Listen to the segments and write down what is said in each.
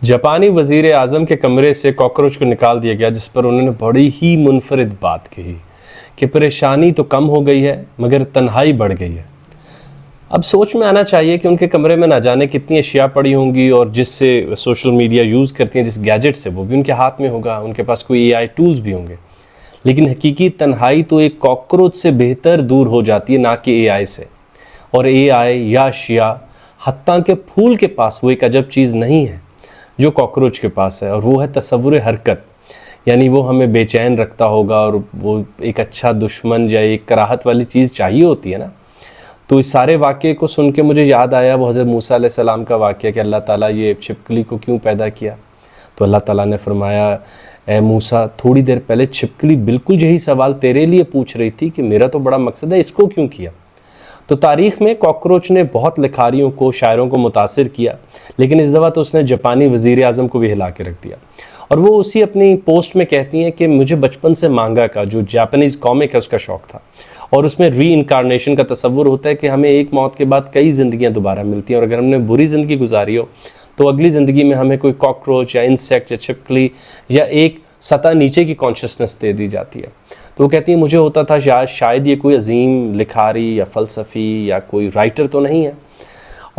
जापानी वज़ीर आज़म के कमरे से कॉकरोच को निकाल दिया गया, जिस पर उन्होंने बड़ी ही मुनफरिद बात कही कि परेशानी तो कम हो गई है मगर तन्हाई बढ़ गई है। अब सोच में आना चाहिए कि उनके कमरे में ना जाने कितनी अशिया पड़ी होंगी और जिससे सोशल मीडिया यूज़ करती हैं, जिस गैजेट से, वो भी उनके हाथ में होगा, उनके पास कोई AI टूल्स भी होंगे। लेकिन हकीकी तन्हाई तो एक कॉकरोच से बेहतर दूर हो जाती है, ना कि AI से। और AI या अशिया, हत्ता के फूल के पास वो एक अजब चीज़ नहीं है जो कॉकरोच के पास है, और वो है तसव्वुर हरकत। यानी वो हमें बेचैन रखता होगा और वो एक अच्छा दुश्मन या एक कराहत वाली चीज़ चाहिए होती है ना। तो इस सारे वाक़े को सुन के मुझे याद आया वो हज़रत मूसा अलैहिस्सलाम का वाक़या कि अल्लाह ताला ये छिपकली को क्यों पैदा किया। तो अल्लाह ताला ने फरमाया, ए मूसा, थोड़ी देर पहले छिपकली बिल्कुल यही सवाल तेरे लिए पूछ रही थी कि मेरा तो बड़ा मकसद है, इसको क्यों किया। तो तारीख़ में कॉकरोच ने बहुत लिखारियों को, शायरों को मुतासिर किया, लेकिन इस दफ़ा तो उसने जापानी वज़ीर आज़म को भी हिला के रख दिया। और वो उसी अपनी पोस्ट में कहती हैं कि मुझे बचपन से मांगा का, जो जापानीज़ कॉमिक है, उसका शौक़ था, और उसमें री इनकारनेशन का तसव्वुर होता है कि हमें एक मौत के बाद कई ज़िंदगियाँ दोबारा मिलती हैं, और अगर हमने बुरी ज़िंदगी गुजारी हो तो अगली ज़िंदगी में हमें कोई कॉकरोच या इंसेक्ट या छिपकली या एक सतह नीचे की कॉन्शियसनेस दे दी जाती है। तो वो कहती है मुझे होता था शायद ये कोई अजीम लिखारी या फ़लसफ़ी या कोई राइटर तो नहीं है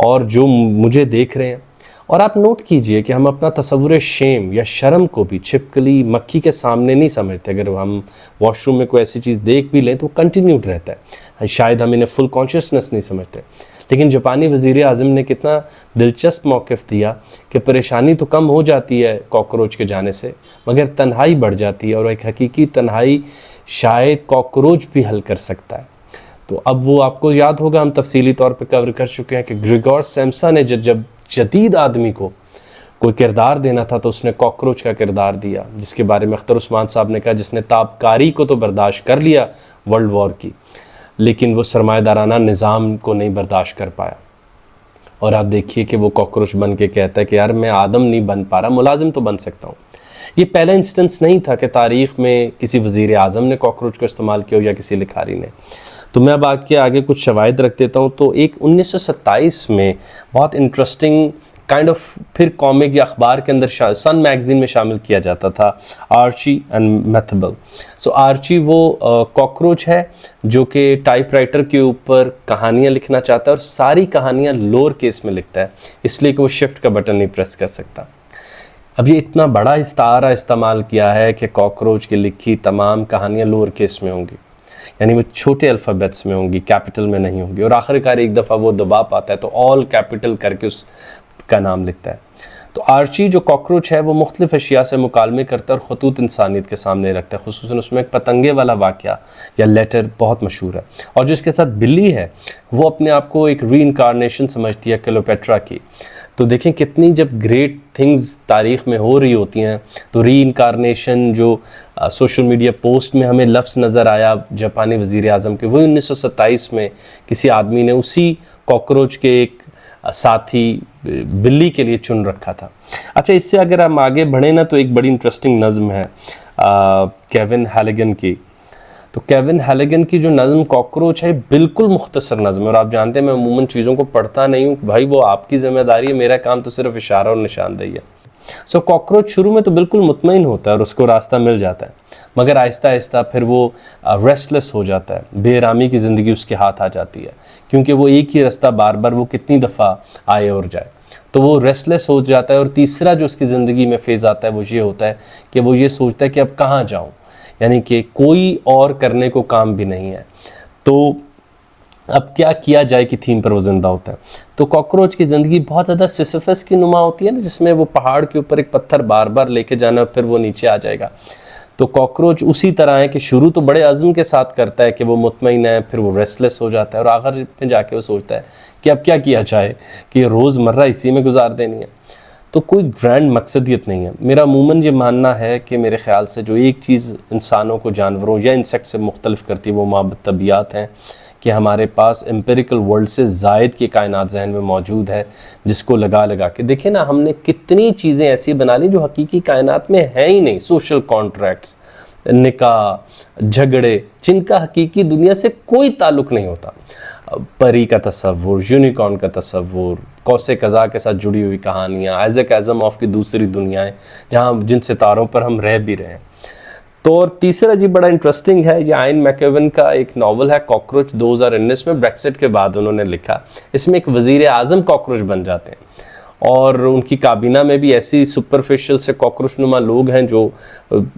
और जो मुझे देख रहे हैं। और आप नोट कीजिए कि हम अपना तसव्वुर शेम या शर्म को भी छिपकली, मक्खी के सामने नहीं समझते। अगर हम वॉशरूम में कोई ऐसी चीज़ देख भी लें तो कंटिन्यूड रहता है, शायद हम इन्हें फुल कॉन्शियसनेस नहीं समझते। लेकिन जापानी वज़ीर आज़म ने कितना दिलचस्प मौक़िफ़ दिया कि परेशानी तो कम हो जाती है कॉकरोच के जाने से, मगर तन्हाई बढ़ जाती है, और एक हकीकी तन्हाई शायद कॉकरोच भी हल कर सकता है। तो अब वो आपको याद होगा, हम तफसीली तौर पे कवर कर चुके हैं कि ग्रेगोर सैम्सा ने जब जदीद आदमी को कोई किरदार देना था तो उसने कॉकरोच का किरदार दिया, जिसके बारे में अख्तर उस्मान साहब ने कहा जिसने ताबकारी को तो बर्दाश्त कर लिया वर्ल्ड वॉर की, लेकिन वो सरमाएदाराना निज़ाम को नहीं बर्दाश्त कर पाया। और आप देखिए कि वो कॉकरोच बन के कहता है कि यार मैं आदम नहीं बन पा रहा, मुलाजिम तो बन सकता हूँ। ये पहला इंस्टेंस नहीं था कि तारीख़ में किसी वज़ीर आज़म ने कॉकरोच को इस्तेमाल किया या किसी लिखारी ने। तो मैं अब आगे कुछ शवाहिद रख देता हूँ। तो एक 1927 में बहुत इंटरेस्टिंग काइंड ऑफ फिर कॉमिक या अखबार के अंदर सन मैगज़ीन में शामिल किया जाता था, आर्ची एंड मैथबल। सो आर्ची वो कॉकरोच है जो कि टाइपराइटर के ऊपर कहानियाँ लिखना चाहता है और सारी कहानियाँ लोअर केस में लिखता है, इसलिए कि वो शिफ्ट का बटन नहीं प्रेस कर सकता। अब ये इतना बड़ा इस्तारा इस्तेमाल किया है कि कॉकरोच की लिखी तमाम कहानियाँ लोअर केस में होंगी, यानी वो छोटे अल्फ़ाबेट्स में होंगी, कैपिटल में नहीं होंगी। और आखिरकार एक दफ़ा वो दबा पाता है तो ऑल कैपिटल करके उसका नाम लिखता है। तो आर्ची जो कॉकरोच है वो मुख्तलिफ अशिया से मुकालमे करता है और ख़ुतूत इंसानियत के सामने रखता है। ख़ुसूसन उसमें एक पतंगे वाला वाक़या या लेटर बहुत मशहूर है। और जो इसके साथ बिल्ली है वो अपने आप को एक री इनकारनेशन समझती है क्लियोपेट्रा की। तो देखें कितनी जब ग्रेट थिंग्स तारीख़ में हो रही होती हैं तो री इनकारनेशन जो सोशल मीडिया पोस्ट में हमें लफ्ज़ नज़र आया जापानी वज़ीर आज़म के, वही 1927 में किसी आदमी ने उसी कॉकरोच के एक साथी बिल्ली के लिए चुन रखा था। अच्छा, इससे अगर हम आगे बढ़ें ना तो एक बड़ी इंटरेस्टिंग नज़म है केविन हैलिगन की। तो केविन हैलिगन की जो नज़म कॉकरोच है बिल्कुल मुख्तसर नज़म है, और आप जानते हैं मैं अमूमन चीज़ों को पढ़ता नहीं हूँ भाई, वो आपकी ज़िम्मेदारी है, मेरा काम तो सिर्फ इशारा और निशानदेही है। सो कॉकरोच शुरू में तो बिल्कुल मुतमईन होता है और उसको रास्ता मिल जाता है, मगर आहिस्ता आहिस्ता फिर वो रेस्टलेस हो जाता है, बेरामी की ज़िंदगी उसके हाथ आ जाती है, क्योंकि वो एक ही रास्ता बार बार वो कितनी दफ़ा आए और जाए, तो वो रेस्टलेस हो जाता है। और तीसरा जो उसकी ज़िंदगी में फेज़ आता है वो ये होता है कि वो ये सोचता है कि अब कहाँ जाऊँ, यानी कि कोई और करने को काम भी नहीं है, तो अब क्या किया जाए कि थीम पर वो ज़िंदा होता है। तो कॉकरोच की ज़िंदगी बहुत ज़्यादा सिसिफस की नुमा होती है ना, जिसमें वो पहाड़ के ऊपर एक पत्थर बार बार लेके जाना और फिर वो नीचे आ जाएगा। तो कॉकरोच उसी तरह है कि शुरू तो बड़े अज़्म के साथ करता है कि वो मुतमईन है, फिर वो रेस्टलेस हो जाता है और आखिर में जाके वो सोचता है कि अब क्या किया जाए कि रोज़मर्रा इसी में गुजार देनी है। तो कोई ग्रैंड मकसदियत नहीं है। मेरा अमूमन ये मानना है कि मेरे ख़्याल से जो एक चीज़ इंसानों को जानवरों या इंसेक्ट से मुख्तलिफ करती है वो माबत तबियात हैं, कि हमारे पास एम्पिरिकल वर्ल्ड से ज़ायद की कायनात जहन में मौजूद है, जिसको लगा लगा के देखिए ना, हमने कितनी चीज़ें ऐसी बना ली जो हकीकी कायनात में है ही नहीं। सोशल कॉन्ट्रैक्ट्स, निकाह, झगड़े, जिनका हकीकी दुनिया से कोई ताल्लुक़ नहीं होता। परी का तसव्वुर, यूनिकॉर्न का तसव्वुर, कौसे कज़ा के साथ जुड़ी हुई कहानियाँ, आइज़ैक आज़मॉफ की दूसरी दुनियाएं जहाँ जिन सितारों पर हम रह भी रहे हैं। तो और तीसरा जी बड़ा इंटरेस्टिंग है, ये आयन मैकेवन का एक नावल है कॉकरोच, 2019 में ब्रेक्सिट के बाद उन्होंने लिखा। इसमें एक वज़ीर आज़म कॉकरोच बन जाते हैं और उनकी काबीना में भी ऐसी सुपरफिशियल से कॉकरोच नुमा लोग हैं जो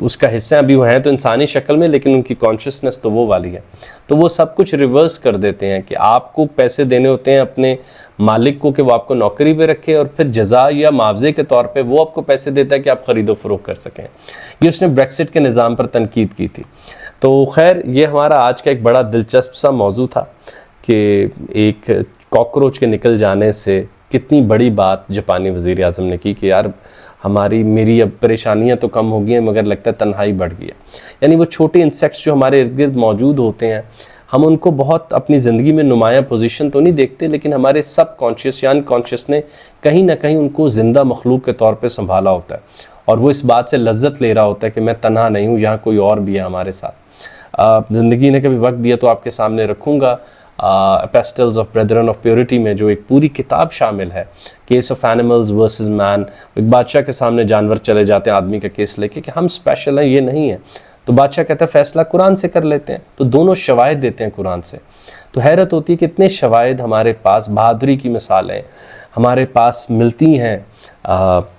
उसका हिस्सा अभी वो हैं तो इंसानी शक्ल में, लेकिन उनकी कॉन्शियसनेस तो वो वाली है। तो वो सब कुछ रिवर्स कर देते हैं कि आपको पैसे देने होते हैं अपने मालिक को कि वो आपको नौकरी पे रखे, और फिर जजा या मुआवजे के तौर पे वो आपको पैसे देता है कि आप ख़रीदो फरोख्त कर सकें। ये उसने ब्रेक्सिट के निज़ाम पर तनकीद की थी। तो खैर ये हमारा आज का एक बड़ा दिलचस्प सा मौजू था कि एक कॉकरोच के निकल जाने से कितनी बड़ी बात जापानी वज़ीर आज़म ने की कि यार मेरी अब परेशानियां तो कम हो गई हैं मगर लगता है तन्हाई बढ़ गई है। यानी वो छोटे इंसेक्ट्स जो हमारे इर्द गिर्द मौजूद होते हैं, हम उनको बहुत अपनी ज़िंदगी में नुमायाँ पोजीशन तो नहीं देखते, लेकिन हमारे सब कॉन्शियस या अनकॉन्शियस ने कहीं ना कहीं उनको ज़िंदा मखलूक के तौर पे संभाला होता है, और वो इस बात से लज्जत ले रहा होता है कि मैं तन्हा नहीं हूँ, यहाँ कोई और भी है हमारे साथ। ज़िंदगी ने कभी वक्त दिया तो आपके सामने रखूँगा pastels of brethren of purity में जो एक पूरी किताब शामिल है, case of animals versus man. एक बादशाह के सामने जानवर चले जाते हैं आदमी का केस लेके कि हम स्पेशल हैं, ये नहीं है, तो बादशाह कहता है फैसला कुरान से कर लेते हैं, तो दोनों शवाहिद देते हैं कुरान से। तो हैरत होती है कि इतने शवाहिद हमारे पास, बहादुरी की मिसालें हमारे पास मिलती हैं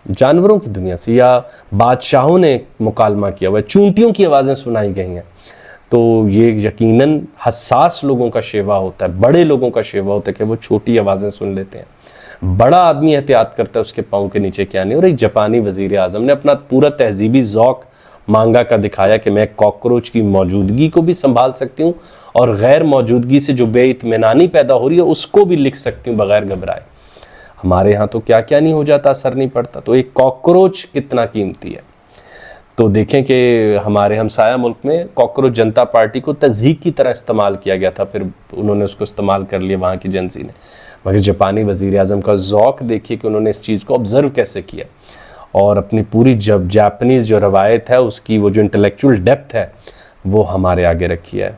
जानवरों की दुनिया से, या बादशाहों ने मुकालमा किया हुआ है, चूंटियों की आवाज़ें सुनाई गई हैं। तो ये यकीनन हसास लोगों का शेवा होता है, बड़े लोगों का शेवा होता है कि वो छोटी आवाज़ें सुन लेते हैं। बड़ा आदमी एहतियात करता है उसके पाँव के नीचे क्या नहीं। और एक जापानी वज़ीर आज़म ने अपना पूरा तहजीबी ज़ौक़ मांगा का दिखाया कि मैं कॉकरोच की मौजूदगी को भी संभाल सकती हूँ और गैर मौजूदगी से जो बेइत्मीनानी पैदा हो रही है उसको भी लिख सकती हूँ बगैर घबराए। हमारे यहाँ तो क्या क्या नहीं हो जाता, असर नहीं पड़ता, तो एक कॉकरोच कितना कीमती है। तो देखें कि हमारे हमसाया मुल्क में कॉकरोच जनता पार्टी को तज़हीक की तरह इस्तेमाल किया गया था, फिर उन्होंने उसको इस्तेमाल कर लिया वहाँ की एजेंसी ने। मगर जापानी वज़ीर आज़म का ज़ौक़ देखिए कि उन्होंने इस चीज़ को ऑब्ज़र्व कैसे किया, और अपनी पूरी जापानीज़ जो रवायत है उसकी वो जो इंटेलेक्चुअल डेप्थ है वो हमारे आगे रखी है।